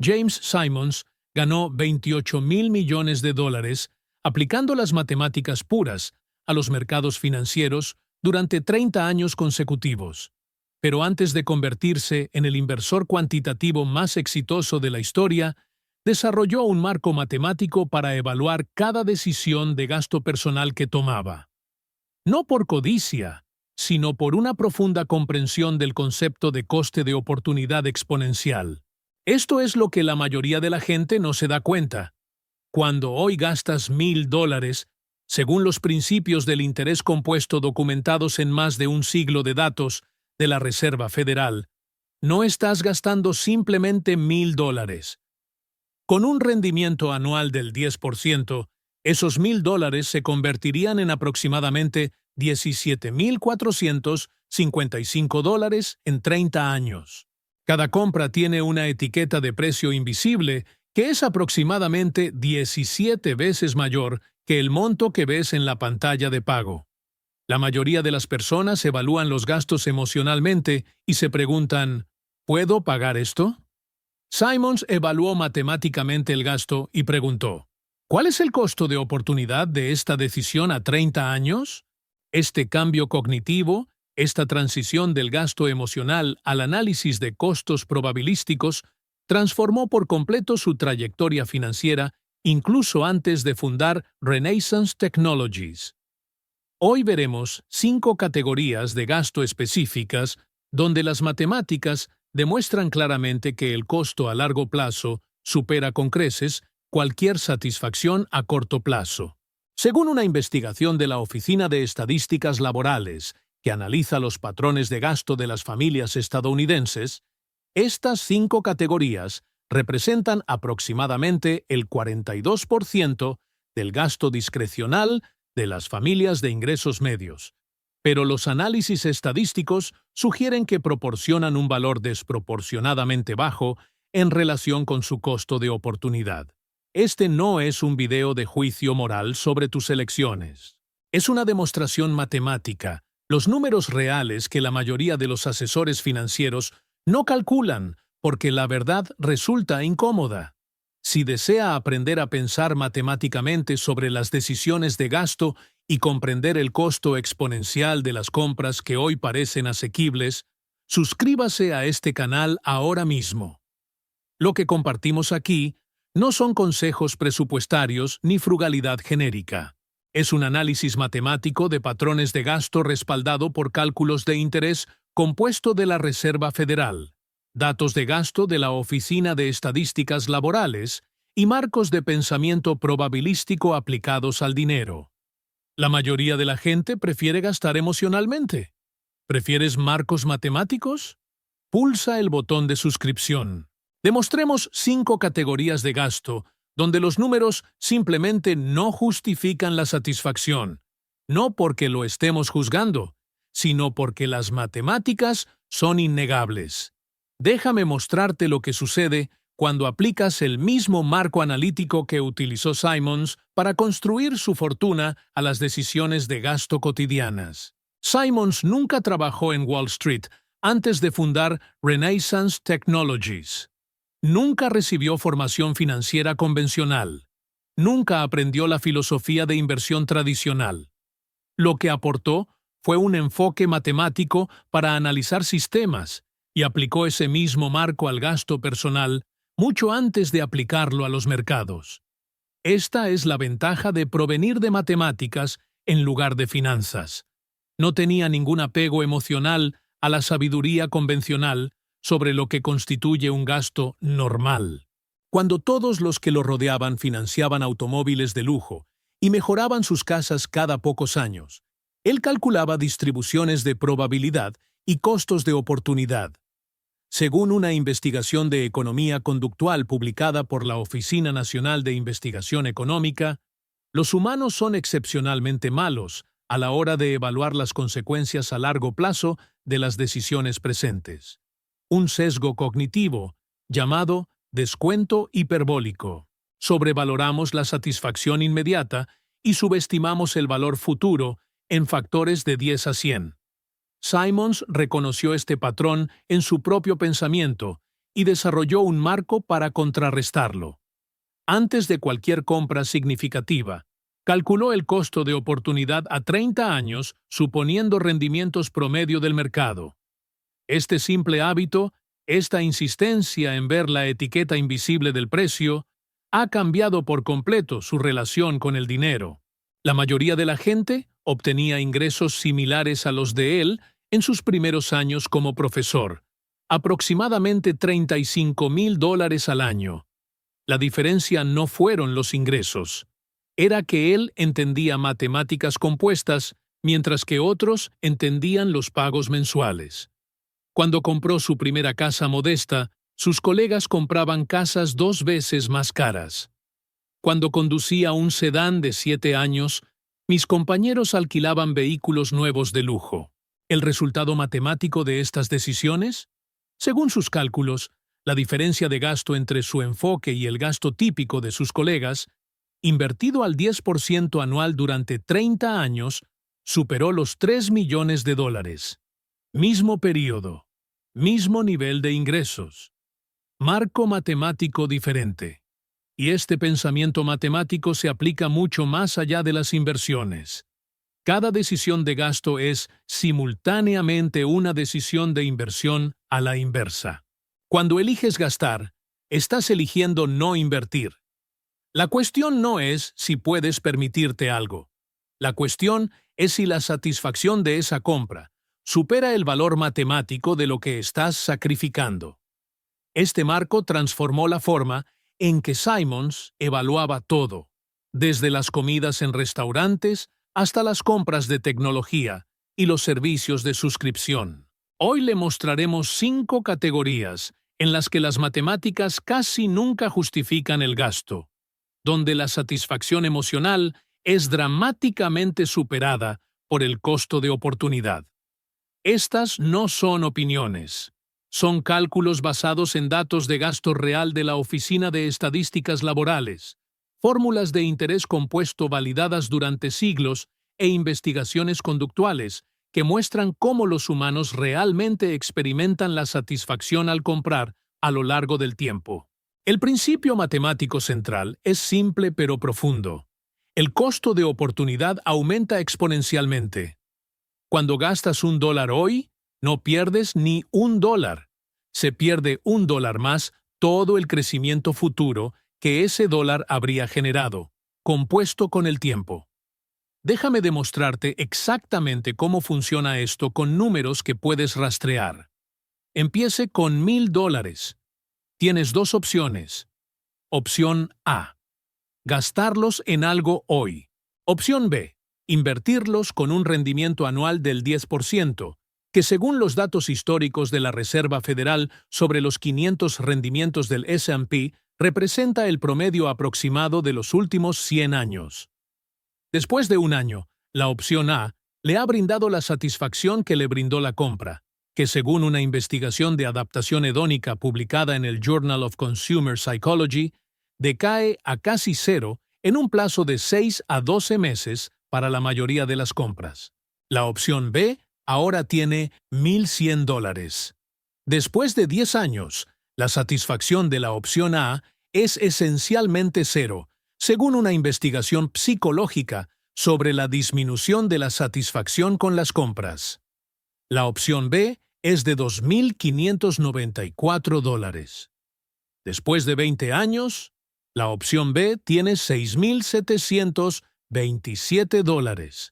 James Simons ganó $28.000 millones aplicando las matemáticas puras a los mercados financieros durante 30 años consecutivos. Pero antes de convertirse en el inversor cuantitativo más exitoso de la historia, desarrolló un marco matemático para evaluar cada decisión de gasto personal que tomaba. No por codicia, sino por una profunda comprensión del concepto de coste de oportunidad exponencial. Esto es lo que la mayoría de la gente no se da cuenta. Cuando hoy gastas $1,000, según los principios del interés compuesto documentados en más de un siglo de datos de la Reserva Federal, no estás gastando simplemente $1,000. Con un rendimiento anual del 10%, esos $1,000 se convertirían en aproximadamente $17,455 en 30 años. Cada compra tiene una etiqueta de precio invisible que es aproximadamente 17 veces mayor que el monto que ves en la pantalla de pago. La mayoría de las personas evalúan los gastos emocionalmente y se preguntan, ¿puedo pagar esto? Simons evaluó matemáticamente el gasto y preguntó, ¿cuál es el costo de oportunidad de esta decisión a 30 años? Este cambio cognitivo, esta transición del gasto emocional al análisis de costos probabilísticos, transformó por completo su trayectoria financiera incluso antes de fundar Renaissance Technologies. Hoy veremos 5 categorías de gasto específicas donde las matemáticas demuestran claramente que el costo a largo plazo supera con creces cualquier satisfacción a corto plazo. Según una investigación de la Oficina de Estadísticas Laborales, que analiza los patrones de gasto de las familias estadounidenses, estas 5 categorías representan aproximadamente el 42% del gasto discrecional de las familias de ingresos medios. Pero los análisis estadísticos sugieren que proporcionan un valor desproporcionadamente bajo en relación con su costo de oportunidad. Este no es un video de juicio moral sobre tus elecciones. Es una demostración matemática, los números reales que la mayoría de los asesores financieros no calculan porque la verdad resulta incómoda. Si desea aprender a pensar matemáticamente sobre las decisiones de gasto y comprender el costo exponencial de las compras que hoy parecen asequibles, suscríbase a este canal ahora mismo. Lo que compartimos aquí no son consejos presupuestarios ni frugalidad genérica. Es un análisis matemático de patrones de gasto respaldado por cálculos de interés compuesto de la Reserva Federal, datos de gasto de la Oficina de Estadísticas Laborales y marcos de pensamiento probabilístico aplicados al dinero. La mayoría de la gente prefiere gastar emocionalmente. ¿Prefieres marcos matemáticos? Pulsa el botón de suscripción. Demostremos 5 categorías de gasto donde los números simplemente no justifican la satisfacción, no porque lo estemos juzgando, sino porque las matemáticas son innegables. Déjame mostrarte lo que sucede cuando aplicas el mismo marco analítico que utilizó Simons para construir su fortuna a las decisiones de gasto cotidianas. Simons nunca trabajó en Wall Street antes de fundar Renaissance Technologies. Nunca recibió formación financiera convencional. Nunca aprendió la filosofía de inversión tradicional. Lo que aportó fue un enfoque matemático para analizar sistemas y aplicó ese mismo marco al gasto personal mucho antes de aplicarlo a los mercados. Esta es la ventaja de provenir de matemáticas en lugar de finanzas. No tenía ningún apego emocional a la sabiduría convencional sobre lo que constituye un gasto normal. Cuando todos los que lo rodeaban financiaban automóviles de lujo y mejoraban sus casas cada pocos años, él calculaba distribuciones de probabilidad y costos de oportunidad. Según una investigación de economía conductual publicada por la Oficina Nacional de Investigación Económica, los humanos son excepcionalmente malos a la hora de evaluar las consecuencias a largo plazo de las decisiones presentes. Un sesgo cognitivo, llamado descuento hiperbólico. Sobrevaloramos la satisfacción inmediata y subestimamos el valor futuro en factores de 10 a 100. Simons reconoció este patrón en su propio pensamiento y desarrolló un marco para contrarrestarlo. Antes de cualquier compra significativa, calculó el costo de oportunidad a 30 años, suponiendo rendimientos promedio del mercado. Este simple hábito, esta insistencia en ver la etiqueta invisible del precio, ha cambiado por completo su relación con el dinero. La mayoría de la gente obtenía ingresos similares a los de él en sus primeros años como profesor, aproximadamente $35,000 al año. La diferencia no fueron los ingresos. Era que él entendía matemáticas compuestas, mientras que otros entendían los pagos mensuales. Cuando compró su primera casa modesta, sus colegas compraban casas 2 veces más caras. Cuando conducía un sedán de 7 años, mis compañeros alquilaban vehículos nuevos de lujo. ¿El resultado matemático de estas decisiones? Según sus cálculos, la diferencia de gasto entre su enfoque y el gasto típico de sus colegas, invertido al 10% anual durante 30 años, superó los $3 millones. Mismo período, mismo nivel de ingresos, marco matemático diferente. Y este pensamiento matemático se aplica mucho más allá de las inversiones. Cada decisión de gasto es simultáneamente una decisión de inversión a la inversa. Cuando eliges gastar, estás eligiendo no invertir. La cuestión no es si puedes permitirte algo. La cuestión es si la satisfacción de esa compra supera el valor matemático de lo que estás sacrificando. Este marco transformó la forma en que Simons evaluaba todo, desde las comidas en restaurantes hasta las compras de tecnología y los servicios de suscripción. Hoy le mostraremos 5 categorías en las que las matemáticas casi nunca justifican el gasto, donde la satisfacción emocional es dramáticamente superada por el costo de oportunidad. Estas no son opiniones. Son cálculos basados en datos de gasto real de la Oficina de Estadísticas Laborales, fórmulas de interés compuesto validadas durante siglos e investigaciones conductuales que muestran cómo los humanos realmente experimentan la satisfacción al comprar a lo largo del tiempo. El principio matemático central es simple pero profundo. El costo de oportunidad aumenta exponencialmente. Cuando gastas $1 hoy, no pierdes ni $1. Se pierde $1 más todo el crecimiento futuro que ese dólar habría generado, compuesto con el tiempo. Déjame demostrarte exactamente cómo funciona esto con números que puedes rastrear. Empiece con $1,000. Tienes 2 opciones. Opción A: gastarlos en algo hoy. Opción B: invertirlos con un rendimiento anual del 10%, que según los datos históricos de la Reserva Federal sobre los 500 rendimientos del S&P, representa el promedio aproximado de los últimos 100 años. Después de un año, la opción A le ha brindado la satisfacción que le brindó la compra, que según una investigación de adaptación hedónica publicada en el Journal of Consumer Psychology, decae a casi cero en un plazo de 6 a 12 meses para la mayoría de las compras. La opción B ahora tiene $1,100. Después de 10 años, la satisfacción de la opción A es esencialmente cero, según una investigación psicológica sobre la disminución de la satisfacción con las compras. La opción B es de $2,594. Después de 20 años, la opción B tiene $6,727.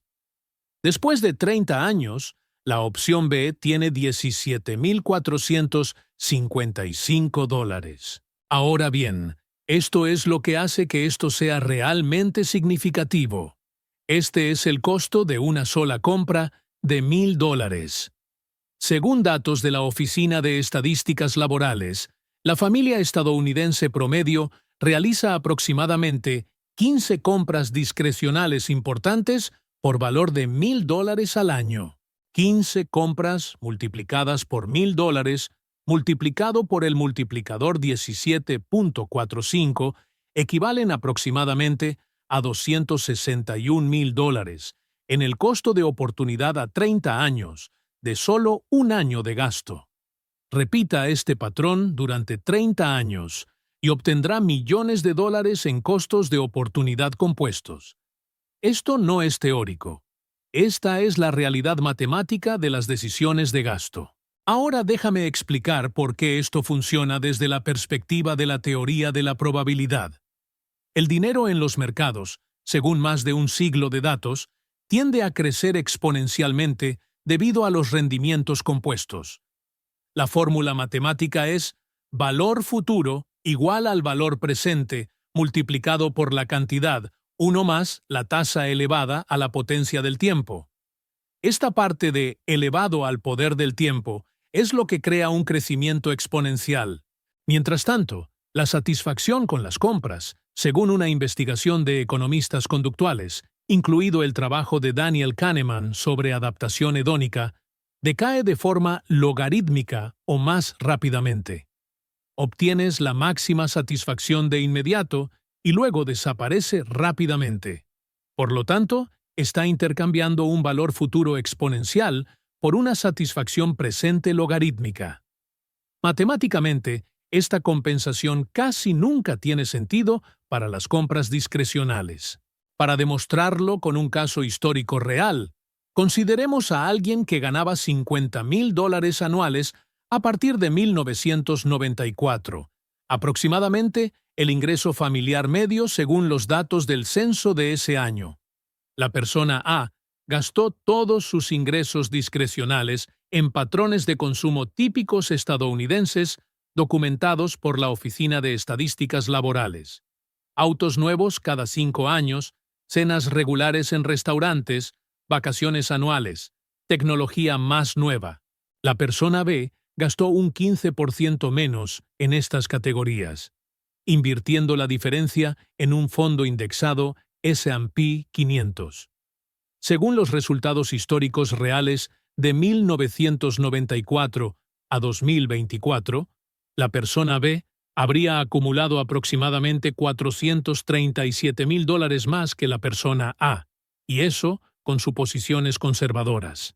Después de 30 años, la opción B tiene $17,455. Ahora bien, esto es lo que hace que esto sea realmente significativo. Este es el costo de una sola compra de $1,000. Según datos de la Oficina de Estadísticas Laborales, la familia estadounidense promedio realiza aproximadamente 15 compras discrecionales importantes por valor de $1,000 al año. 15 compras multiplicadas por $1,000 multiplicado por el multiplicador 17.45 equivalen aproximadamente a $261,000 en el costo de oportunidad a 30 años, de solo un año de gasto. Repita este patrón durante 30 años y obtendrá millones de dólares en costos de oportunidad compuestos. Esto no es teórico. Esta es la realidad matemática de las decisiones de gasto. Ahora déjame explicar por qué esto funciona desde la perspectiva de la teoría de la probabilidad. El dinero en los mercados, según más de un siglo de datos, tiende a crecer exponencialmente debido a los rendimientos compuestos. La fórmula matemática es valor futuro igual al valor presente multiplicado por la cantidad, 1 más la tasa elevada a la potencia del tiempo. Esta parte de elevado al poder del tiempo es lo que crea un crecimiento exponencial. Mientras tanto, la satisfacción con las compras, según una investigación de economistas conductuales, incluido el trabajo de Daniel Kahneman sobre adaptación hedónica, decae de forma logarítmica o más rápidamente. Obtienes la máxima satisfacción de inmediato y luego desaparece rápidamente. Por lo tanto, está intercambiando un valor futuro exponencial por una satisfacción presente logarítmica. Matemáticamente, esta compensación casi nunca tiene sentido para las compras discrecionales. Para demostrarlo con un caso histórico real, consideremos a alguien que ganaba $50,000 anuales a partir de 1994, aproximadamente el ingreso familiar medio según los datos del censo de ese año. La persona A gastó todos sus ingresos discrecionales en patrones de consumo típicos estadounidenses documentados por la Oficina de Estadísticas Laborales. Autos nuevos cada 5 años, cenas regulares en restaurantes, vacaciones anuales, tecnología más nueva. La persona B gastó un 15% menos en estas categorías, invirtiendo la diferencia en un fondo indexado S&P 500. Según los resultados históricos reales de 1994 a 2024, la persona B habría acumulado aproximadamente $437,000 más que la persona A, y eso con suposiciones conservadoras.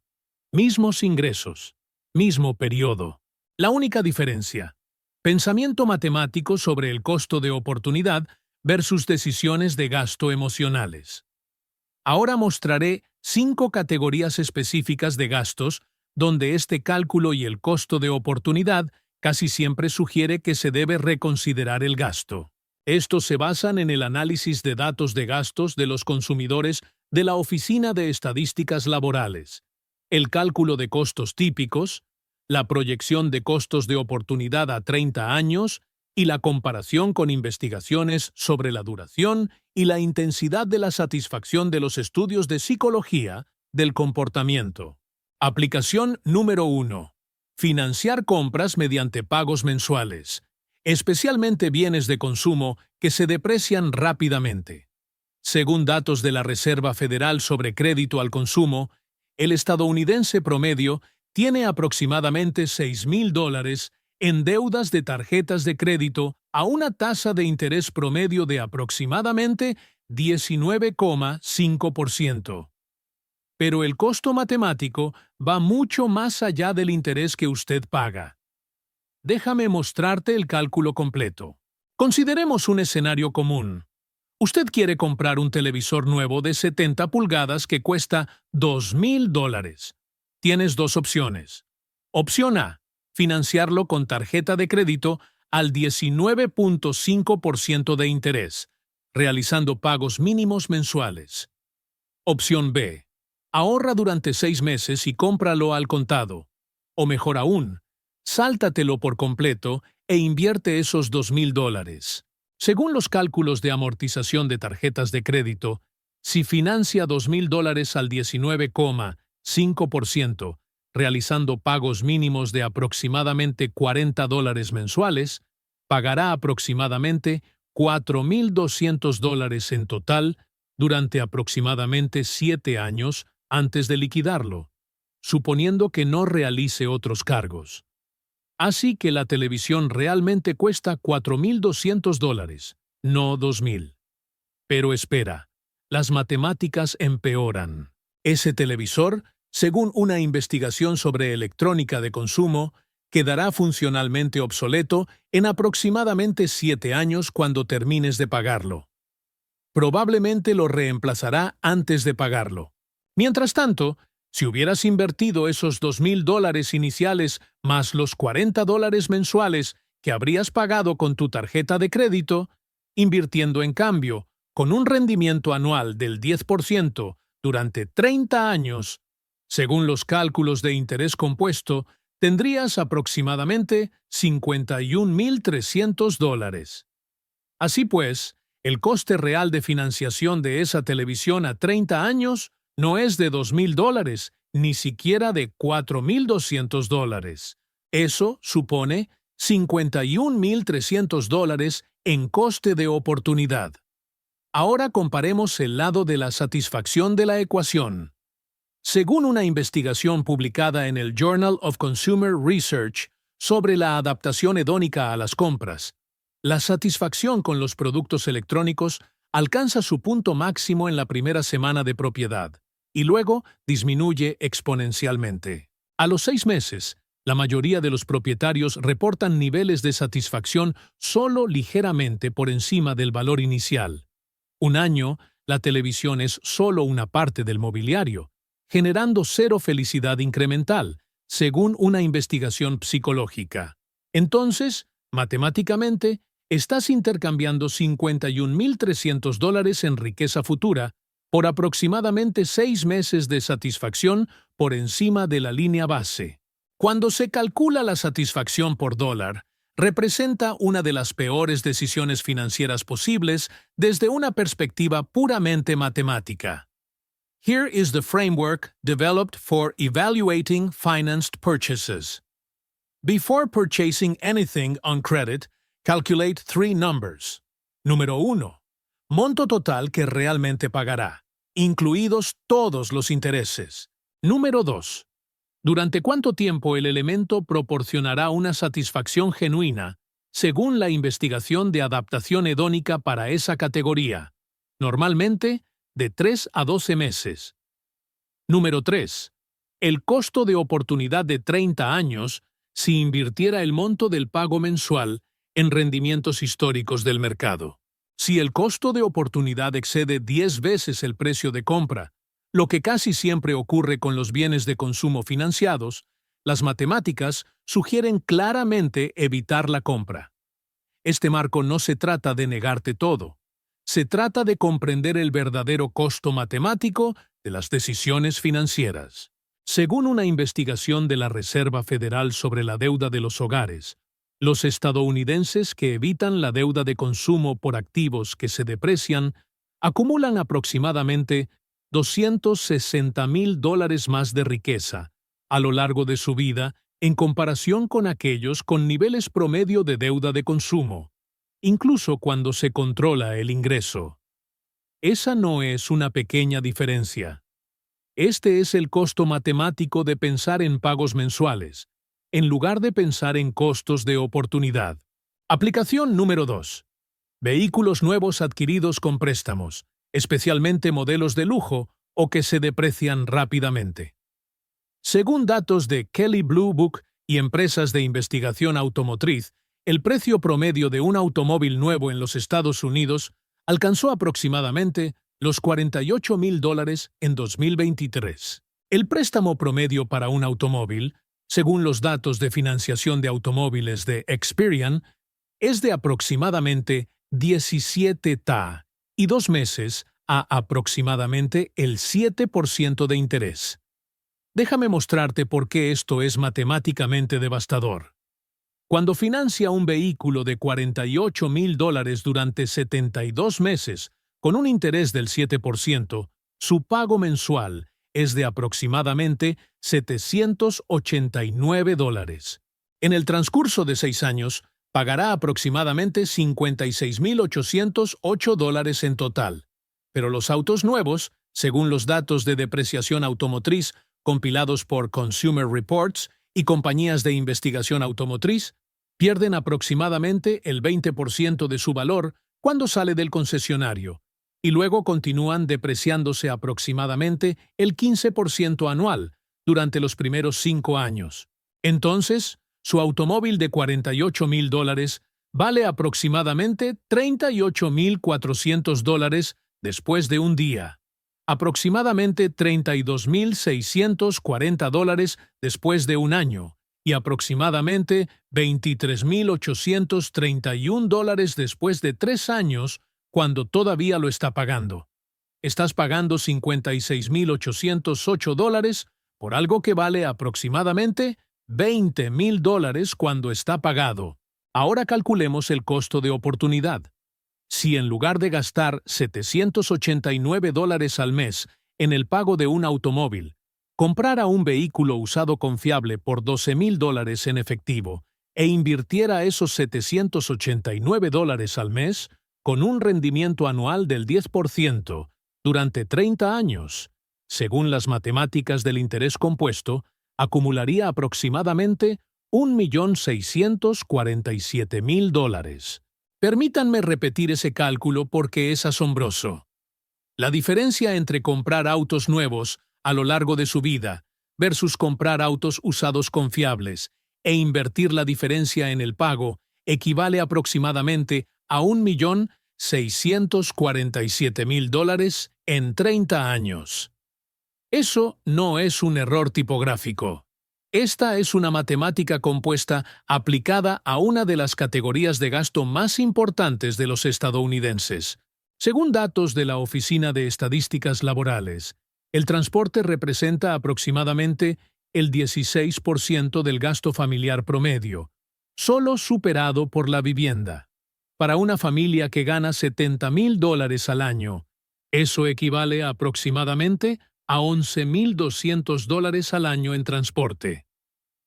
Mismos ingresos, mismo periodo. La única diferencia: pensamiento matemático sobre el costo de oportunidad versus decisiones de gasto emocionales. Ahora mostraré 5 categorías específicas de gastos donde este cálculo y el costo de oportunidad casi siempre sugiere que se debe reconsiderar el gasto. Estos se basan en el análisis de datos de gastos de los consumidores de la Oficina de Estadísticas Laborales, el cálculo de costos típicos, la proyección de costos de oportunidad a 30 años y la comparación con investigaciones sobre la duración y la intensidad de la satisfacción de los estudios de psicología del comportamiento. Aplicación número 1. Financiar compras mediante pagos mensuales, especialmente bienes de consumo que se deprecian rápidamente. Según datos de la Reserva Federal sobre crédito al consumo, el estadounidense promedio tiene aproximadamente $6,000 en deudas de tarjetas de crédito a una tasa de interés promedio de aproximadamente 19,5%. Pero el costo matemático va mucho más allá del interés que usted paga. Déjame mostrarte el cálculo completo. Consideremos un escenario común. Usted quiere comprar un televisor nuevo de 70 pulgadas que cuesta $2,000. Tienes 2 opciones. Opción A: financiarlo con tarjeta de crédito al 19,5% de interés, realizando pagos mínimos mensuales. Opción B: ahorra durante 6 meses y cómpralo al contado. O mejor aún, sáltatelo por completo e invierte esos $2,000. Según los cálculos de amortización de tarjetas de crédito, si financia $2,000 al 19,5%, realizando pagos mínimos de aproximadamente $40 mensuales, pagará aproximadamente $4,200 en total durante aproximadamente 7 años antes de liquidarlo, suponiendo que no realice otros cargos. Así que la televisión realmente cuesta $4,200, no $2,000. Pero espera, las matemáticas empeoran. Ese televisor, según una investigación sobre electrónica de consumo, quedará funcionalmente obsoleto en aproximadamente 7 años cuando termines de pagarlo. Probablemente lo reemplazará antes de pagarlo. Mientras tanto, si hubieras invertido esos $2,000 iniciales más los $40 mensuales que habrías pagado con tu tarjeta de crédito, invirtiendo en cambio con un rendimiento anual del 10% durante 30 años, según los cálculos de interés compuesto, tendrías aproximadamente $51,300. Así pues, el coste real de financiación de esa televisión a 30 años no es de $2,000, ni siquiera de $4,200. Eso supone $51,300 en coste de oportunidad. Ahora comparemos el lado de la satisfacción de la ecuación. Según una investigación publicada en el Journal of Consumer Research sobre la adaptación hedónica a las compras, la satisfacción con los productos electrónicos alcanza su punto máximo en la primera semana de propiedad y luego disminuye exponencialmente. A los 6 meses, la mayoría de los propietarios reportan niveles de satisfacción solo ligeramente por encima del valor inicial. Un año, la televisión es solo una parte del mobiliario, generando cero felicidad incremental, según una investigación psicológica. Entonces, matemáticamente, estás intercambiando $51,300 en riqueza futura por aproximadamente 6 meses de satisfacción por encima de la línea base. Cuando se calcula la satisfacción por dólar, representa una de las peores decisiones financieras posibles desde una perspectiva puramente matemática. Here is the framework developed for evaluating financed purchases. Before purchasing anything on credit, calculate 3 numbers. Número 1. Monto total que realmente pagará, incluidos todos los intereses. Número 2. ¿Durante cuánto tiempo el elemento proporcionará una satisfacción genuina, según la investigación de adaptación hedónica para esa categoría? Normalmente, de 3 a 12 meses. Número 3. El costo de oportunidad de 30 años si invirtiera el monto del pago mensual en rendimientos históricos del mercado. Si el costo de oportunidad excede 10 veces el precio de compra, lo que casi siempre ocurre con los bienes de consumo financiados, las matemáticas sugieren claramente evitar la compra. Este marco no se trata de negarte todo. Se trata de comprender el verdadero costo matemático de las decisiones financieras. Según una investigación de la Reserva Federal sobre la deuda de los hogares, los estadounidenses que evitan la deuda de consumo por activos que se deprecian acumulan aproximadamente $260,000 más de riqueza a lo largo de su vida en comparación con aquellos con niveles promedio de deuda de consumo, incluso cuando se controla el ingreso. Esa no es una pequeña diferencia. Este es el costo matemático de pensar en pagos mensuales, en lugar de pensar en costos de oportunidad. Aplicación número 2. Vehículos nuevos adquiridos con préstamos, especialmente modelos de lujo o que se deprecian rápidamente. Según datos de Kelley Blue Book y empresas de investigación automotriz, el precio promedio de un automóvil nuevo en los Estados Unidos alcanzó aproximadamente los $48,000 en 2023. El préstamo promedio para un automóvil, según los datos de financiación de automóviles de Experian, es de aproximadamente 17 TA y 2 meses a aproximadamente el 7% de interés. Déjame mostrarte por qué esto es matemáticamente devastador. Cuando financia un vehículo de $48,000 durante 72 meses con un interés del 7%, su pago mensual es de aproximadamente $789. En el transcurso de 6 años, pagará aproximadamente $56,808 en total. Pero los autos nuevos, según los datos de depreciación automotriz compilados por Consumer Reports y compañías de investigación automotriz, pierden aproximadamente el 20% de su valor cuando sale del concesionario, y luego continúan depreciándose aproximadamente el 15% anual durante los primeros 5 años. Entonces, Su automóvil de $48,000 vale aproximadamente $38,400 después de un día, aproximadamente $32,640 después de un año y aproximadamente $23,831 después de 3 años cuando todavía lo está pagando. Estás pagando $56,808 por algo que vale aproximadamente $20,000 cuando está pagado. Ahora calculemos el costo de oportunidad. Si en lugar de gastar $789 al mes en el pago de un automóvil, comprara un vehículo usado confiable por $12,000 en efectivo e invirtiera esos $789 al mes con un rendimiento anual del 10% durante 30 años, según las matemáticas del interés compuesto, acumularía aproximadamente $1,647,000. Permítanme repetir ese cálculo porque es asombroso. La diferencia entre comprar autos nuevos a lo largo de su vida versus comprar autos usados confiables e invertir la diferencia en el pago equivale aproximadamente a $1,647,000 en 30 años. Eso no es un error tipográfico. Esta es una matemática compuesta aplicada a una de las categorías de gasto más importantes de los estadounidenses. Según datos de la Oficina de Estadísticas Laborales, el transporte representa aproximadamente el 16% del gasto familiar promedio, solo superado por la vivienda. Para una familia que gana $70,000 al año, eso equivale a aproximadamente a $11,200 al año en transporte.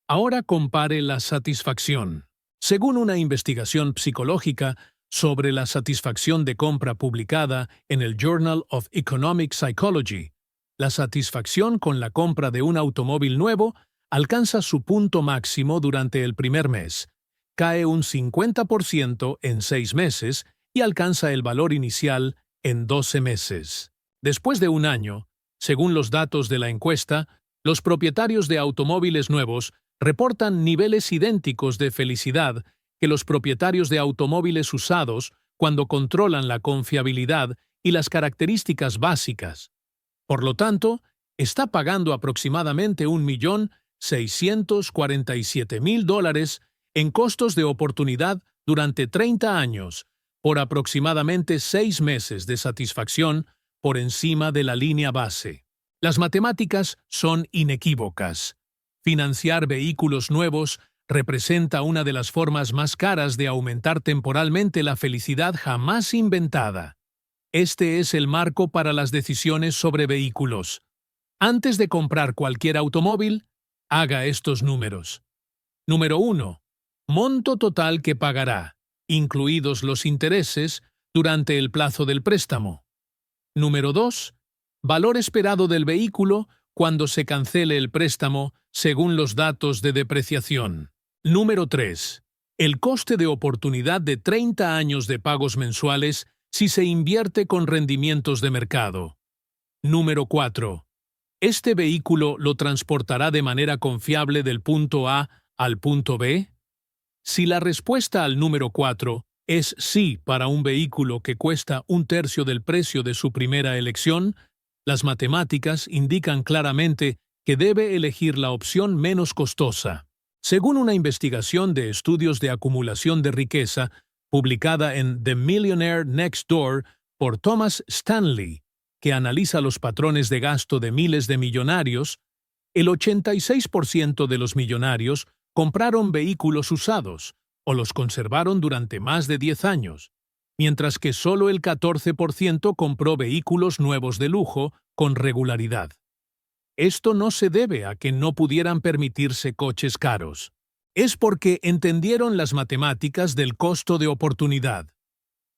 Ahora compare la satisfacción. Según una investigación psicológica sobre la satisfacción de compra publicada en el Journal of Economic Psychology, la satisfacción con la compra de un automóvil nuevo alcanza su punto máximo durante el primer mes, cae un 50% en 6 meses y alcanza el valor inicial en 12 meses. Después de un año, según los datos de la encuesta, los propietarios de automóviles nuevos reportan niveles idénticos de felicidad que los propietarios de automóviles usados cuando controlan la confiabilidad y las características básicas. Por lo tanto, está pagando aproximadamente $1,647,000 en costos de oportunidad durante 30 años, por aproximadamente 6 meses de satisfacción por encima de la línea base. Las matemáticas son inequívocas. Financiar vehículos nuevos representa una de las formas más caras de aumentar temporalmente la felicidad jamás inventada. Este es el marco para las decisiones sobre vehículos. Antes de comprar cualquier automóvil, haga estos números. Número 1. Monto total que pagará, incluidos los intereses, durante el plazo del préstamo. Número 2. Valor esperado del vehículo cuando se cancele el préstamo según los datos de depreciación. Número 3. El coste de oportunidad de 30 años de pagos mensuales si se invierte con rendimientos de mercado. Número 4. ¿Este vehículo lo transportará de manera confiable del punto A al punto B? Si la respuesta al número 4 es sí para un vehículo que cuesta 1/3 del precio de su primera elección, las matemáticas indican claramente que debe elegir la opción menos costosa. Según una investigación de estudios de acumulación de riqueza publicada en The Millionaire Next Door por Thomas Stanley, que analiza los patrones de gasto de miles de millonarios, el 86% de los millonarios compraron vehículos usados o los conservaron durante más de 10 años, mientras que solo el 14% compró vehículos nuevos de lujo con regularidad. Esto no se debe a que no pudieran permitirse coches caros. Es porque entendieron las matemáticas del costo de oportunidad.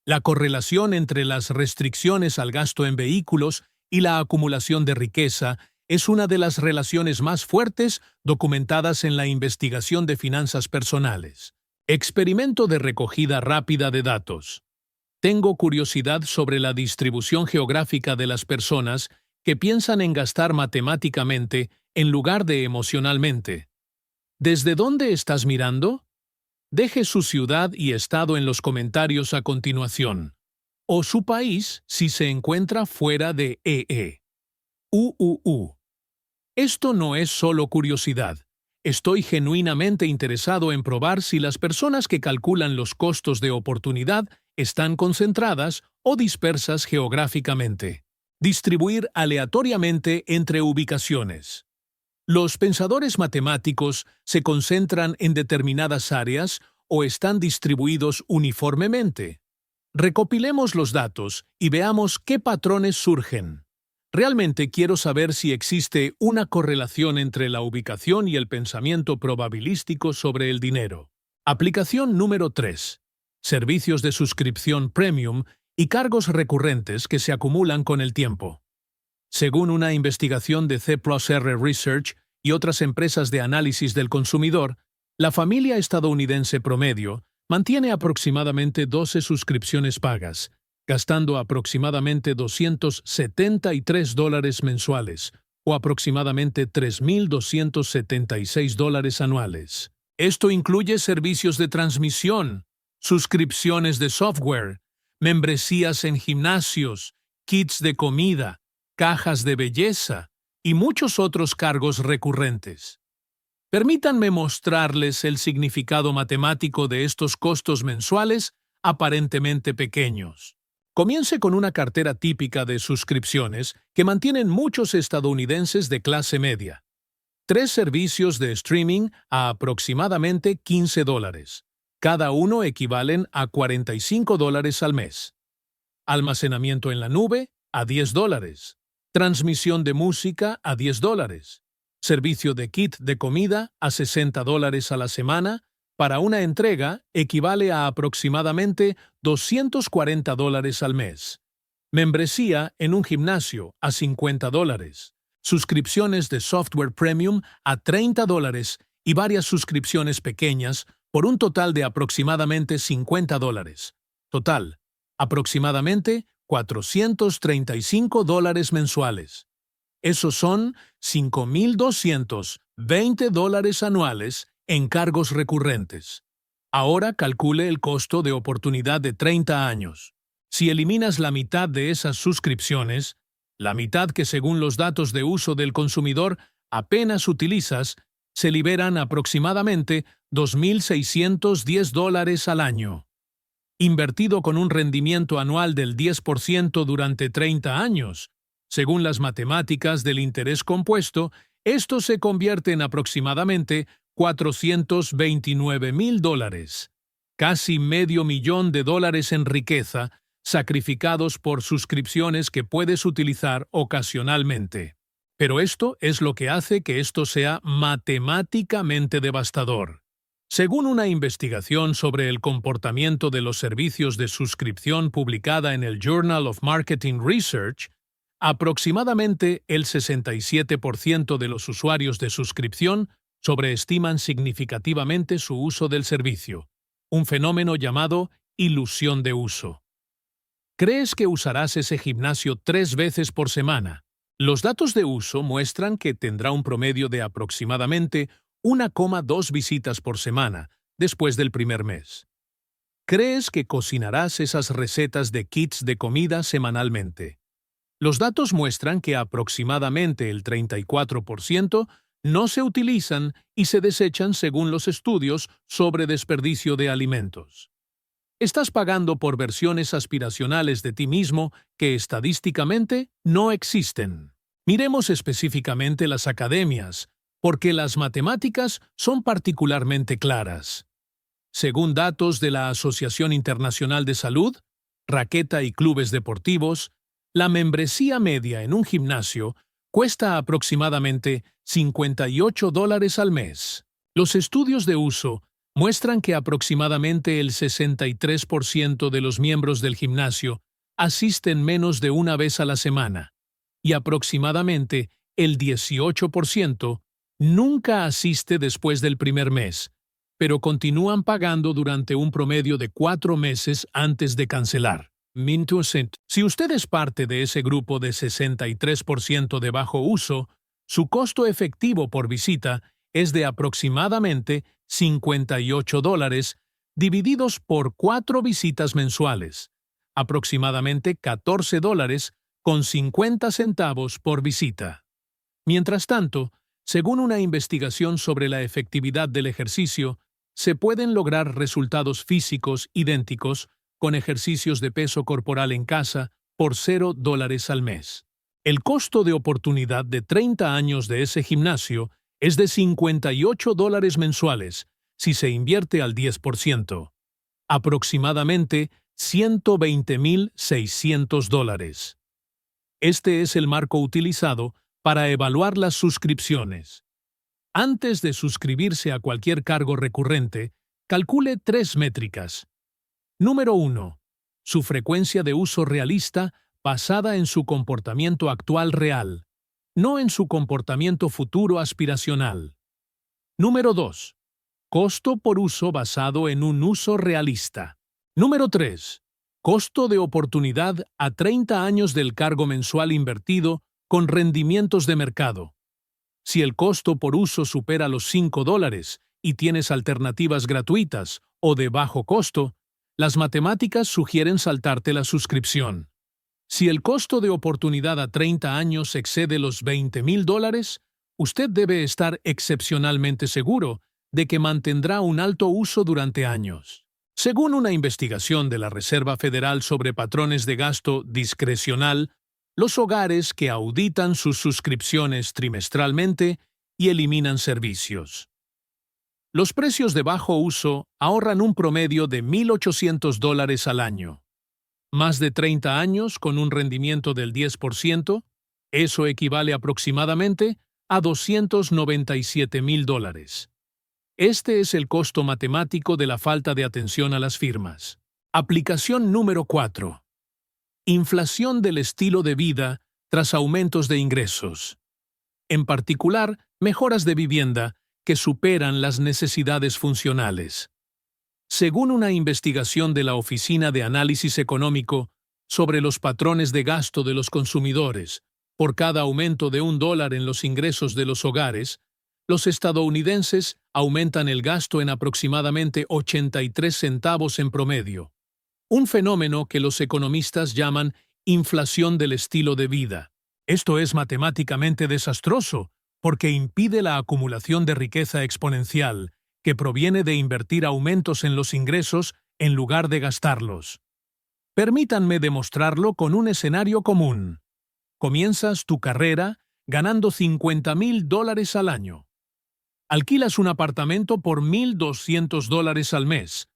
La correlación entre las restricciones al gasto en vehículos y la acumulación de riqueza es una de las relaciones más fuertes documentadas en la investigación de finanzas personales. Experimento de recogida rápida de datos. Tengo curiosidad sobre la distribución geográfica de las personas que piensan en gastar matemáticamente en lugar de emocionalmente. ¿Desde dónde estás mirando? Deje su ciudad y estado en los comentarios a continuación. O su país si se encuentra fuera de EE. Esto no es solo curiosidad. Estoy genuinamente interesado en probar si las personas que calculan los costos de oportunidad están concentradas o dispersas geográficamente. Distribuir aleatoriamente entre ubicaciones. Los pensadores matemáticos se concentran en determinadas áreas o están distribuidos uniformemente. Recopilemos los datos y veamos qué patrones surgen. Realmente quiero saber si existe una correlación entre la ubicación y el pensamiento probabilístico sobre el dinero. Aplicación número 3. Servicios de suscripción premium y cargos recurrentes que se acumulan con el tiempo. Según una investigación de C+R Research y otras empresas de análisis del consumidor, la familia estadounidense promedio mantiene aproximadamente 12 suscripciones pagas, gastando aproximadamente $273 mensuales o aproximadamente $3,276 anuales. Esto incluye servicios de transmisión, suscripciones de software, membresías en gimnasios, kits de comida, cajas de belleza y muchos otros cargos recurrentes. Permítanme mostrarles el significado matemático de estos costos mensuales aparentemente pequeños. Comience con una cartera típica de suscripciones que mantienen muchos estadounidenses de clase media. 3 servicios de streaming a aproximadamente $15. Cada uno equivalen a $45 al mes. Almacenamiento en la nube a $10. Transmisión de música a $10. Servicio de kit de comida a $60 a la semana. Para una entrega equivale a aproximadamente $240 al mes. Membresía en un gimnasio a $50. Suscripciones de software premium a $30 y varias suscripciones pequeñas por un total de aproximadamente $50. Total, aproximadamente $435 mensuales. Esos son $5,220 anuales en cargos recurrentes. Ahora calcule el costo de oportunidad de 30 años. Si eliminas la mitad de esas suscripciones, la mitad que según los datos de uso del consumidor apenas utilizas, se liberan aproximadamente $2,610 al año. Invertido con un rendimiento anual del 10% durante 30 años. Según las matemáticas del interés compuesto, esto se convierte en aproximadamente $429,000, casi $500,000 en riqueza, sacrificados por suscripciones que puedes utilizar ocasionalmente. Pero esto es lo que hace que esto sea matemáticamente devastador. Según una investigación sobre el comportamiento de los servicios de suscripción publicada en el Journal of Marketing Research, aproximadamente el 67% de los usuarios de suscripción sobreestiman significativamente su uso del servicio, un fenómeno llamado ilusión de uso. ¿Crees que usarás ese gimnasio 3 veces por semana? Los datos de uso muestran que tendrá un promedio de aproximadamente 1,2 visitas por semana después del primer mes. ¿Crees que cocinarás esas recetas de kits de comida semanalmente? Los datos muestran que aproximadamente el 34% no se utilizan y se desechan según los estudios sobre desperdicio de alimentos. Estás pagando por versiones aspiracionales de ti mismo que estadísticamente no existen. Miremos específicamente las academias, porque las matemáticas son particularmente claras. Según datos de la Asociación Internacional de Salud, Raqueta y Clubes Deportivos, la membresía media en un gimnasio cuesta aproximadamente $58 al mes. Los estudios de uso muestran que aproximadamente el 63% de los miembros del gimnasio asisten menos de una vez a la semana y aproximadamente el 18% nunca asiste después del primer mes, pero continúan pagando durante un promedio de 4 meses antes de cancelar. Si usted es parte de ese grupo de 63% de bajo uso, su costo efectivo por visita es de aproximadamente $58, divididos por 4 visitas mensuales, aproximadamente $14,50 por visita. Mientras tanto, según una investigación sobre la efectividad del ejercicio, se pueden lograr resultados físicos idénticos con ejercicios de peso corporal en casa por $0 al mes. El costo de oportunidad de 30 años de ese gimnasio es de $58 mensuales si se invierte al 10%, aproximadamente $120,600. Este es el marco utilizado para evaluar las suscripciones. Antes de suscribirse a cualquier cargo recurrente, calcule 3 métricas. Número 1. Su frecuencia de uso realista basada en su comportamiento actual real, no en su comportamiento futuro aspiracional. Número 2. Costo por uso basado en un uso realista. Número 3. Costo de oportunidad a 30 años del cargo mensual invertido con rendimientos de mercado. Si el costo por uso supera los $5 y tienes alternativas gratuitas o de bajo costo, las matemáticas sugieren saltarte la suscripción. Si el costo de oportunidad a 30 años excede los $20,000, usted debe estar excepcionalmente seguro de que mantendrá un alto uso durante años. Según una investigación de la Reserva Federal sobre patrones de gasto discrecional, los hogares que auditan sus suscripciones trimestralmente y eliminan servicios. Los precios de bajo uso ahorran un promedio de $1,800 al año. Más de 30 años con un rendimiento del 10%, eso equivale aproximadamente a $297,000. Este es el costo matemático de la falta de atención a las firmas. Aplicación número 4. Inflación del estilo de vida tras aumentos de ingresos. En particular, mejoras de vivienda que superan las necesidades funcionales. Según una investigación de la Oficina de Análisis Económico sobre los patrones de gasto de los consumidores, por cada aumento de $1 en los ingresos de los hogares, los estadounidenses aumentan el gasto en aproximadamente 83 centavos en promedio. Un fenómeno que los economistas llaman inflación del estilo de vida. Esto es matemáticamente desastroso porque impide la acumulación de riqueza exponencial que proviene de invertir aumentos en los ingresos en lugar de gastarlos. Permítanme demostrarlo con un escenario común. Comienzas tu carrera ganando $50,000 al año. Alquilas un apartamento por $1,200 al mes.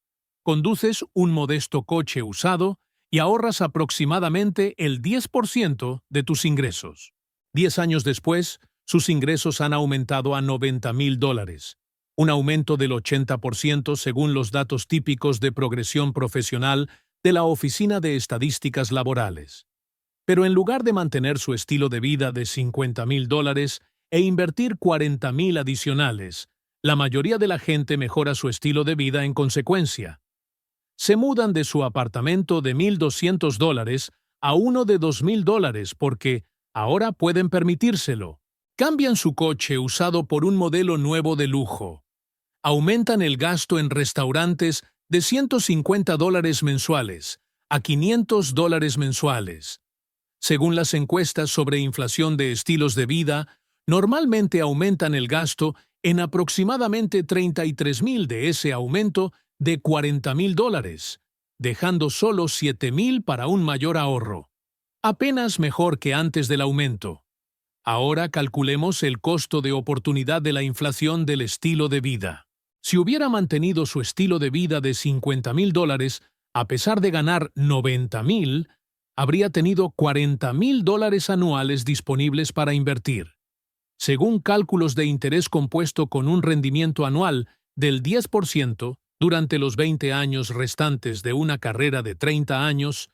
Conduces un modesto coche usado y ahorras aproximadamente el 10% de tus ingresos. 10 años después, sus ingresos han aumentado a $90,000, un aumento del 80% según los datos típicos de progresión profesional de la Oficina de Estadísticas Laborales. Pero en lugar de mantener su estilo de vida de $50,000 e invertir $40,000 adicionales, la mayoría de la gente mejora su estilo de vida en consecuencia. Se mudan de su apartamento de $1,200 a uno de $2,000 porque ahora pueden permitírselo. Cambian su coche usado por un modelo nuevo de lujo. Aumentan el gasto en restaurantes de $150 mensuales a $500 mensuales. Según las encuestas sobre inflación de estilos de vida, normalmente aumentan el gasto en aproximadamente 33,000 de ese aumento de $40,000, dejando solo 7,000 para un mayor ahorro. Apenas mejor que antes del aumento. Ahora calculemos el costo de oportunidad de la inflación del estilo de vida. Si hubiera mantenido su estilo de vida de $50,000, a pesar de ganar 90,000, habría tenido $40,000 anuales disponibles para invertir. Según cálculos de interés compuesto con un rendimiento anual del 10%, durante los 20 años restantes de una carrera de 30 años,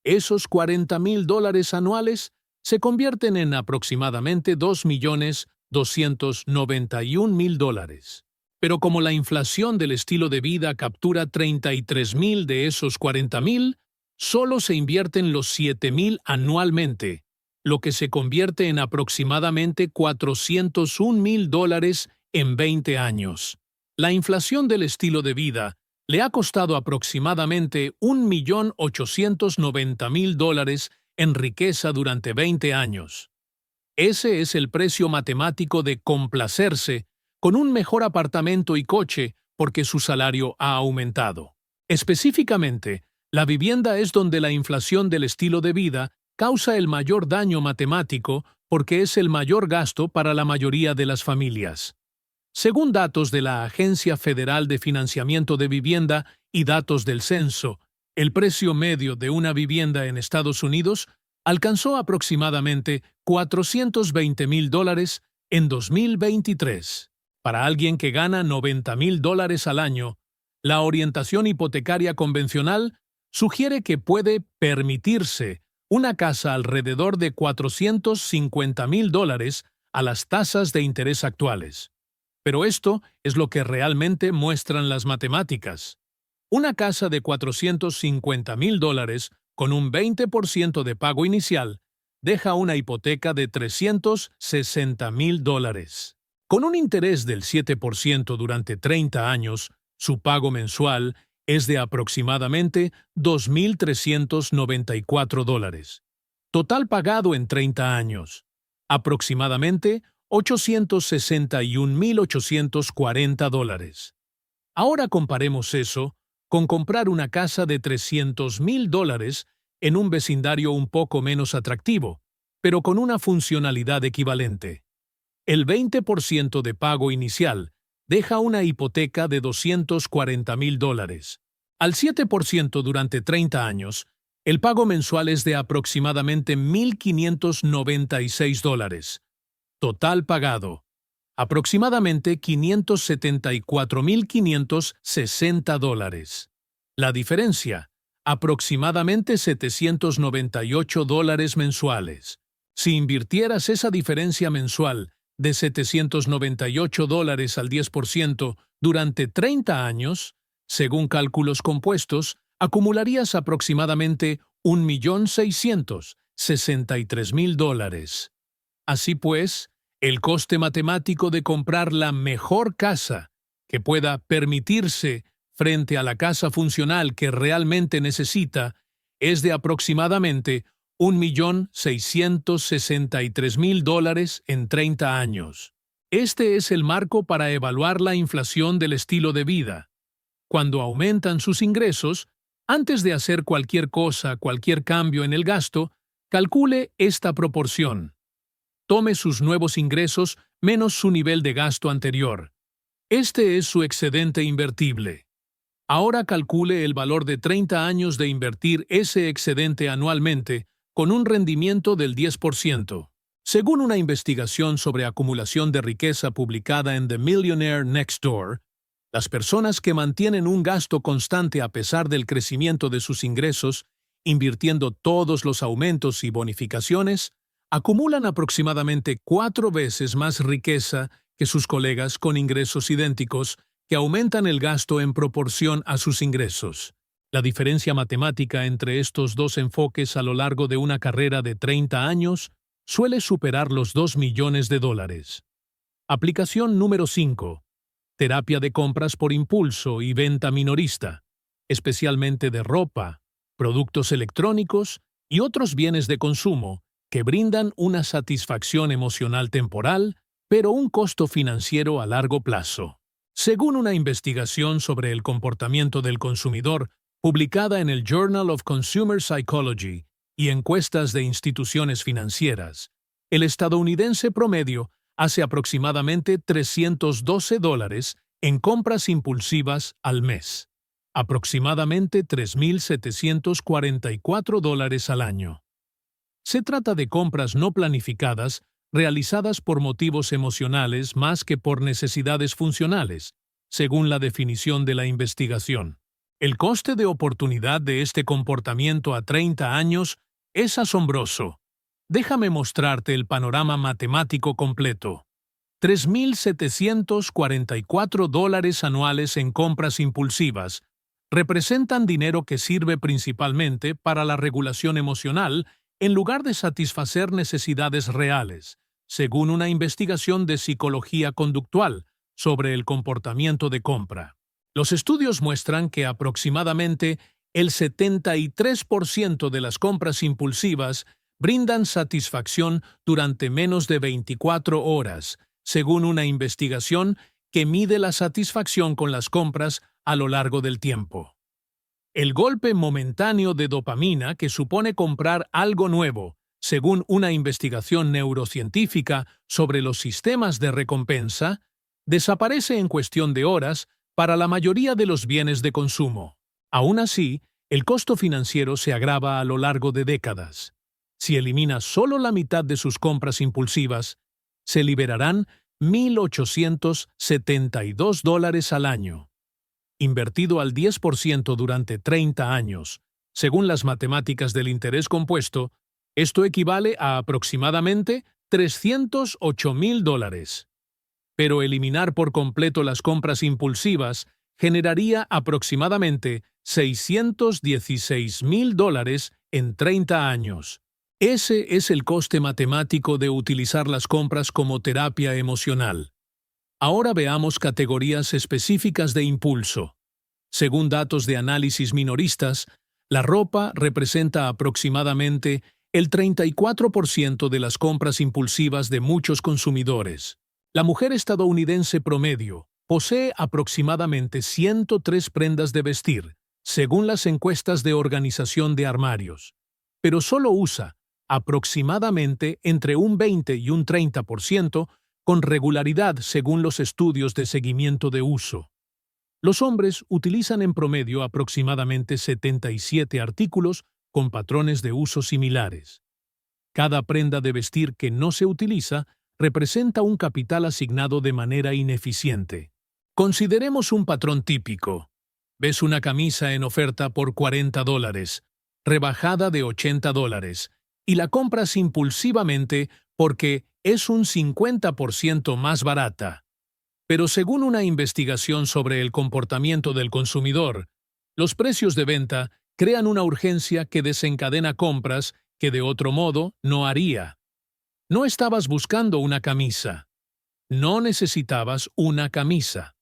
esos $40,000 anuales se convierten en aproximadamente $2,291,000. Pero como la inflación del estilo de vida captura 33,000 de esos 40,000, solo se invierten los 7,000 anualmente, lo que se convierte en aproximadamente $401,000 en 20 años. La inflación del estilo de vida le ha costado aproximadamente $1.890.000 en riqueza durante 20 años. Ese es el precio matemático de complacerse con un mejor apartamento y coche porque su salario ha aumentado. Específicamente, la vivienda es donde la inflación del estilo de vida causa el mayor daño matemático porque es el mayor gasto para la mayoría de las familias. Según datos de la Agencia Federal de Financiamiento de Vivienda y datos del censo, el precio medio de una vivienda en Estados Unidos alcanzó aproximadamente $420.000 en 2023. Para alguien que gana $90.000 al año, la orientación hipotecaria convencional sugiere que puede permitirse una casa alrededor de $450.000 a las tasas de interés actuales. Pero esto es lo que realmente muestran las matemáticas. Una casa de $450.000 con un 20% de pago inicial deja una hipoteca de $360.000. Con un interés del 7% durante 30 años, su pago mensual es de aproximadamente $2.394. Total pagado en 30 años, aproximadamente $861.840. Ahora comparemos eso con comprar una casa de $300.000 en un vecindario un poco menos atractivo, pero con una funcionalidad equivalente. El 20% de pago inicial deja una hipoteca de $240.000. Al 7% durante 30 años, el pago mensual es de aproximadamente $1.596. Total pagado, aproximadamente $574.560. La diferencia, aproximadamente $798 mensuales. Si invirtieras esa diferencia mensual de $798 al 10% durante 30 años, según cálculos compuestos, acumularías aproximadamente $1.663.000. Así pues, el coste matemático de comprar la mejor casa que pueda permitirse frente a la casa funcional que realmente necesita es de aproximadamente $1.663.000 en 30 años. Este es el marco para evaluar la inflación del estilo de vida. Cuando aumentan sus ingresos, antes de hacer cualquier cambio en el gasto, calcule esta proporción. Tome sus nuevos ingresos menos su nivel de gasto anterior. Este es su excedente invertible. Ahora calcule el valor de 30 años de invertir ese excedente anualmente con un rendimiento del 10%. Según una investigación sobre acumulación de riqueza publicada en The Millionaire Next Door, las personas que mantienen un gasto constante a pesar del crecimiento de sus ingresos, invirtiendo todos los aumentos y bonificaciones, acumulan aproximadamente 4 veces más riqueza que sus colegas con ingresos idénticos que aumentan el gasto en proporción a sus ingresos. La diferencia matemática entre estos dos enfoques a lo largo de una carrera de 30 años suele superar los $2 millones. Aplicación número 5. Terapia de compras por impulso y venta minorista, especialmente de ropa, productos electrónicos y otros bienes de consumo que brindan una satisfacción emocional temporal, pero un costo financiero a largo plazo. Según una investigación sobre el comportamiento del consumidor publicada en el Journal of Consumer Psychology y encuestas de instituciones financieras, el estadounidense promedio hace aproximadamente $312 en compras impulsivas al mes, aproximadamente $3.744 al año. Se trata de compras no planificadas realizadas por motivos emocionales más que por necesidades funcionales, según la definición de la investigación. El coste de oportunidad de este comportamiento a 30 años es asombroso. Déjame mostrarte el panorama matemático completo. $3.744 anuales en compras impulsivas representan dinero que sirve principalmente para la regulación emocional en lugar de satisfacer necesidades reales, según una investigación de psicología conductual sobre el comportamiento de compra. Los estudios muestran que aproximadamente el 73% de las compras impulsivas brindan satisfacción durante menos de 24 horas, según una investigación que mide la satisfacción con las compras a lo largo del tiempo. El golpe momentáneo de dopamina que supone comprar algo nuevo, según una investigación neurocientífica sobre los sistemas de recompensa, desaparece en cuestión de horas para la mayoría de los bienes de consumo. Aún así, el costo financiero se agrava a lo largo de décadas. Si elimina solo la mitad de sus compras impulsivas, se liberarán $1,872 al año. Invertido al 10% durante 30 años, según las matemáticas del interés compuesto, esto equivale a aproximadamente $308,000. Pero eliminar por completo las compras impulsivas generaría aproximadamente $616,000 en 30 años. Ese es el coste matemático de utilizar las compras como terapia emocional. Ahora veamos categorías específicas de impulso. Según datos de análisis minoristas, la ropa representa aproximadamente el 34% de las compras impulsivas de muchos consumidores. La mujer estadounidense promedio posee aproximadamente 103 prendas de vestir, según las encuestas de Organización de Armarios, pero solo usa aproximadamente entre un 20 y un 30% con regularidad según los estudios de seguimiento de uso. Los hombres utilizan en promedio aproximadamente 77 artículos con patrones de uso similares. Cada prenda de vestir que no se utiliza representa un capital asignado de manera ineficiente. Consideremos un patrón típico. Ves una camisa en oferta por $40, rebajada de $80, y la compras impulsivamente porque es un 50% más barata. Pero según una investigación sobre el comportamiento del consumidor, los precios de venta crean una urgencia que desencadena compras que de otro modo no haría. No estabas buscando una camisa. No necesitabas una camisa.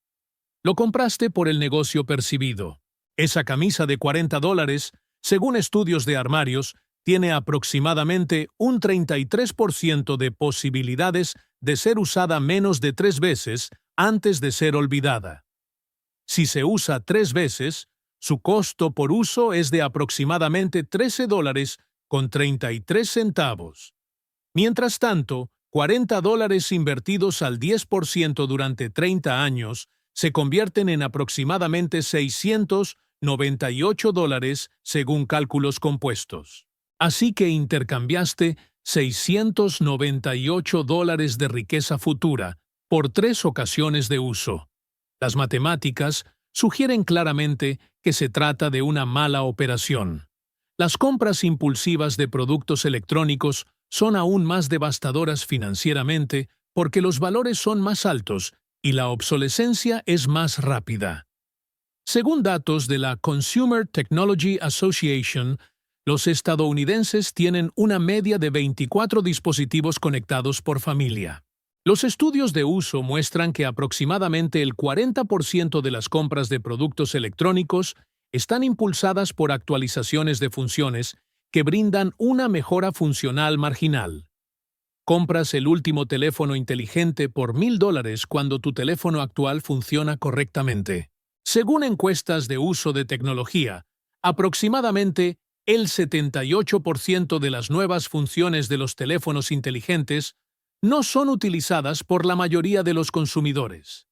Lo compraste por el negocio percibido. Esa camisa de $40, según estudios de armarios, tiene aproximadamente un 33% de posibilidades de ser usada menos de 3 veces antes de ser olvidada. Si se usa 3 veces, su costo por uso es de aproximadamente $13.33. Mientras tanto, $40 invertidos al 10% durante 30 años se convierten en aproximadamente $698 según cálculos compuestos. Así que intercambiaste $698 de riqueza futura por 3 ocasiones de uso. Las matemáticas sugieren claramente que se trata de una mala operación. Las compras impulsivas de productos electrónicos son aún más devastadoras financieramente porque los valores son más altos y la obsolescencia es más rápida. Según datos de la Consumer Technology Association, los estadounidenses tienen una media de 24 dispositivos conectados por familia. Los estudios de uso muestran que aproximadamente el 40% de las compras de productos electrónicos están impulsadas por actualizaciones de funciones que brindan una mejora funcional marginal. Compras el último teléfono inteligente por $1,000 cuando tu teléfono actual funciona correctamente. Según encuestas de uso de tecnología, aproximadamente el 78% de las nuevas funciones de los teléfonos inteligentes no son utilizadas por la mayoría de los consumidores.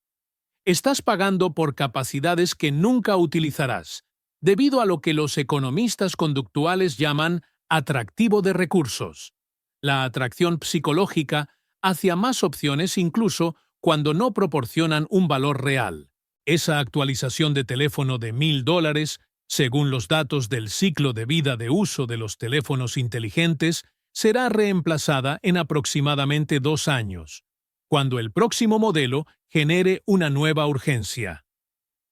Estás pagando por capacidades que nunca utilizarás, debido a lo que los economistas conductuales llaman atractivo de recursos. La atracción psicológica hacia más opciones incluso cuando no proporcionan un valor real. Esa actualización de teléfono de $1,000, según los datos del ciclo de vida de uso de los teléfonos inteligentes, será reemplazada en aproximadamente 2 años, cuando el próximo modelo genere una nueva urgencia.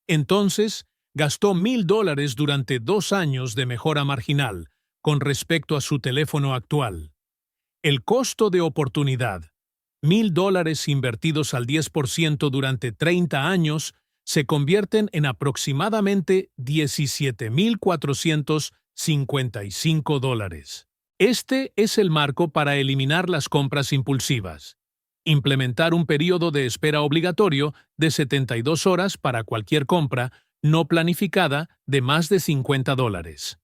Entonces, gastó $1,000 durante 2 años de mejora marginal con respecto a su teléfono actual. El costo de oportunidad. $1,000 invertidos al 10% durante 30 años se convierten en aproximadamente $17,455. Este es el marco para eliminar las compras impulsivas. Implementar un periodo de espera obligatorio de 72 horas para cualquier compra no planificada de más de $50.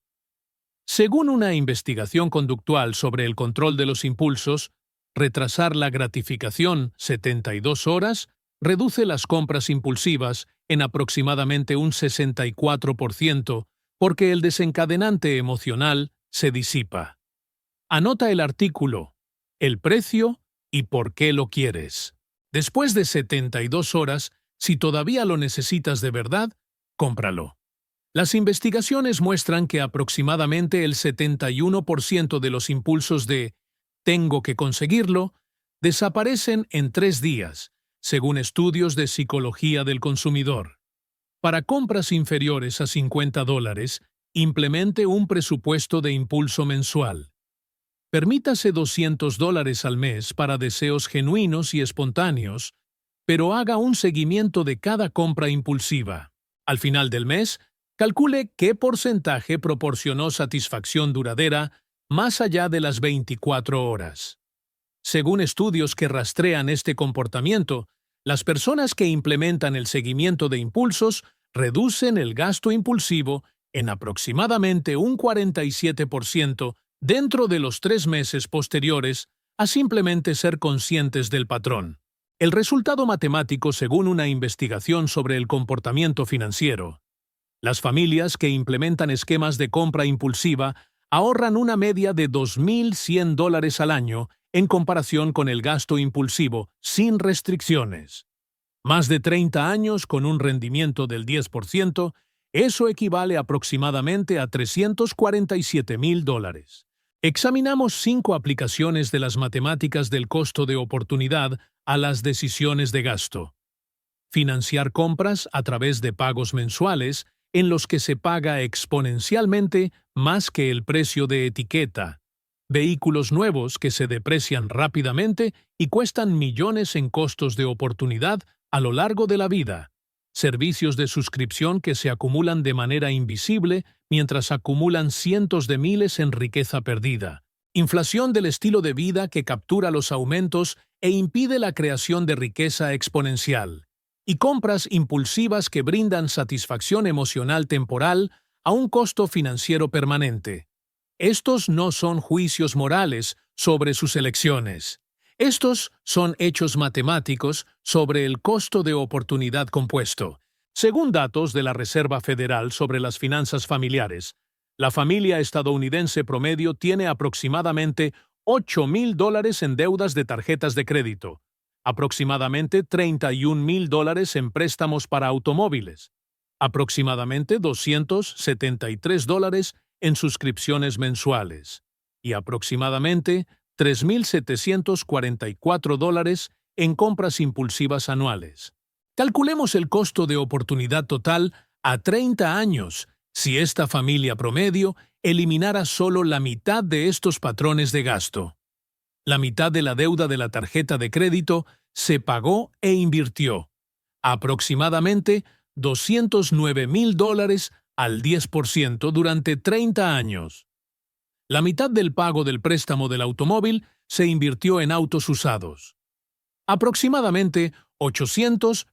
Según una investigación conductual sobre el control de los impulsos, retrasar la gratificación 72 horas reduce las compras impulsivas en aproximadamente un 64% porque el desencadenante emocional se disipa. Anota el artículo, el precio y por qué lo quieres. Después de 72 horas, si todavía lo necesitas de verdad, cómpralo. Las investigaciones muestran que aproximadamente el 71% de los impulsos de «tengo que conseguirlo» desaparecen en 3 días, según estudios de psicología del consumidor. Para compras inferiores a $50, implemente un presupuesto de impulso mensual. Permítase $200 al mes para deseos genuinos y espontáneos, pero haga un seguimiento de cada compra impulsiva. Al final del mes, calcule qué porcentaje proporcionó satisfacción duradera más allá de las 24 horas. Según estudios que rastrean este comportamiento, las personas que implementan el seguimiento de impulsos reducen el gasto impulsivo en aproximadamente un 47% dentro de los 3 meses posteriores a simplemente ser conscientes del patrón. El resultado matemático según una investigación sobre el comportamiento financiero. Las familias que implementan esquemas de compra impulsiva ahorran una media de $2,100 al año en comparación con el gasto impulsivo sin restricciones. Más de 30 años con un rendimiento del 10%, eso equivale aproximadamente a $347,000. Examinamos 5 aplicaciones de las matemáticas del costo de oportunidad a las decisiones de gasto. Financiar compras a través de pagos mensuales en los que se paga exponencialmente más que el precio de etiqueta. Vehículos nuevos que se deprecian rápidamente y cuestan millones en costos de oportunidad a lo largo de la vida. Servicios de suscripción que se acumulan de manera invisible mientras acumulan cientos de miles en riqueza perdida. Inflación del estilo de vida que captura los aumentos e impide la creación de riqueza exponencial. Y compras impulsivas que brindan satisfacción emocional temporal a un costo financiero permanente. Estos no son juicios morales sobre sus elecciones. Estos son hechos matemáticos sobre el costo de oportunidad compuesto. Según datos de la Reserva Federal sobre las finanzas familiares, la familia estadounidense promedio tiene aproximadamente $8,000 en deudas de tarjetas de crédito, aproximadamente $31,000 en préstamos para automóviles, aproximadamente $273 en suscripciones mensuales y aproximadamente $3,744 en compras impulsivas anuales. Calculemos el costo de oportunidad total a 30 años si esta familia promedio eliminara solo la mitad de estos patrones de gasto. La mitad de la deuda de la tarjeta de crédito se pagó e invirtió, aproximadamente $209,000 al 10% durante 30 años. La mitad del pago del préstamo del automóvil se invirtió en autos usados. Aproximadamente $823,000